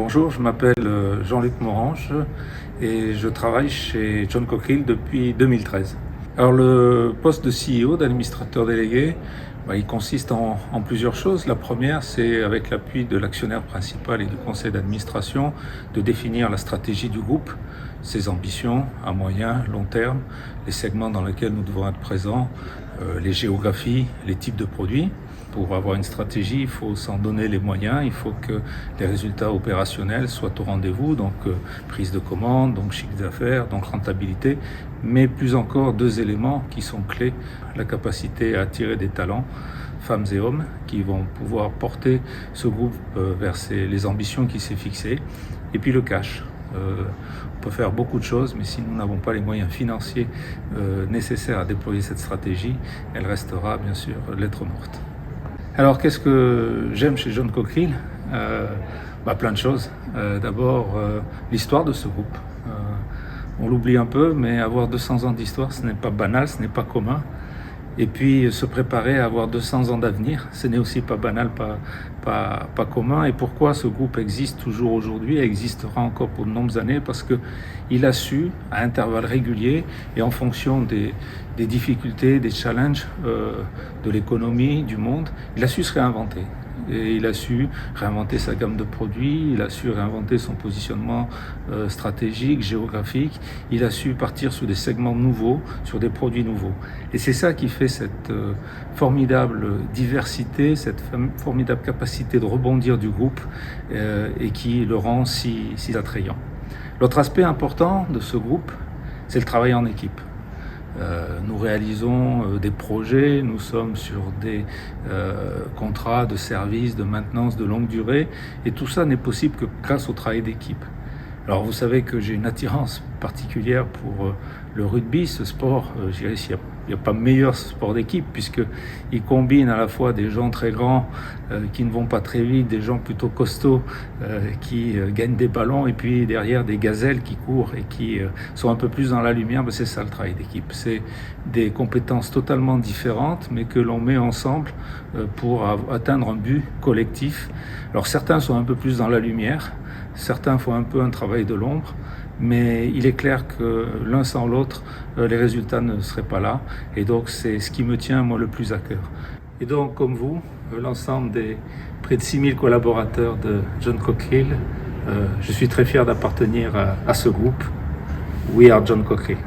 Bonjour, je m'appelle Jean-Luc Morange et je travaille chez John Cockerill depuis 2013. Alors le poste de CEO, d'administrateur délégué, il consiste en plusieurs choses. La première, c'est avec l'appui de l'actionnaire principal et du conseil d'administration de définir la stratégie du groupe, ses ambitions à moyen, long terme, les segments dans lesquels nous devons être présents, les géographies, les types de produits. Pour avoir une stratégie, il faut s'en donner les moyens, il faut que les résultats opérationnels soient au rendez-vous, donc prise de commande, donc chiffre d'affaires, donc rentabilité, mais plus encore deux éléments qui sont clés, la capacité à attirer des talents, femmes et hommes, qui vont pouvoir porter ce groupe vers les ambitions qu'il s'est fixées, et puis le cash. On peut faire beaucoup de choses, mais si nous n'avons pas les moyens financiers nécessaires à déployer cette stratégie, elle restera bien sûr lettre morte. Alors qu'est-ce que j'aime chez John Cockerill? Plein de choses. D'abord, l'histoire de ce groupe. On l'oublie un peu, mais avoir 200 ans d'histoire, ce n'est pas banal, ce n'est pas commun. Et puis se préparer à avoir 200 ans d'avenir, ce n'est aussi pas banal, pas commun. Et pourquoi ce groupe existe toujours aujourd'hui et existera encore pour de nombreuses années? Parce qu'il a su, à intervalles réguliers et en fonction des difficultés, des challenges de l'économie, du monde, il a su se réinventer. Et il a su réinventer sa gamme de produits, il a su réinventer son positionnement stratégique, géographique, il a su partir sur des segments nouveaux, sur des produits nouveaux. Et c'est ça qui fait cette formidable diversité, cette formidable capacité de rebondir du groupe et qui le rend si attrayant. L'autre aspect important de ce groupe, c'est le travail en équipe. Nous réalisons des projets, nous sommes sur des contrats de services, de maintenance de longue durée, et tout ça n'est possible que grâce au travail d'équipe. Alors vous savez que j'ai une attirance particulière pour le rugby, ce sport, je dirais s'il n'y a pas meilleur sport d'équipe, puisqu'il combine à la fois des gens très grands qui ne vont pas très vite, des gens plutôt costauds qui gagnent des ballons, et puis derrière des gazelles qui courent et qui sont un peu plus dans la lumière. C'est ça le travail d'équipe. C'est des compétences totalement différentes, mais que l'on met ensemble pour atteindre un but collectif. Alors certains sont un peu plus dans la lumière, certains font un peu un travail de l'ombre, mais il est clair que l'un sans l'autre, les résultats ne seraient pas là. Et donc c'est ce qui me tient moi le plus à cœur. Et donc comme vous, l'ensemble des près de 6000 collaborateurs de John Cockerill, je suis très fier d'appartenir à ce groupe. We are John Cockerill.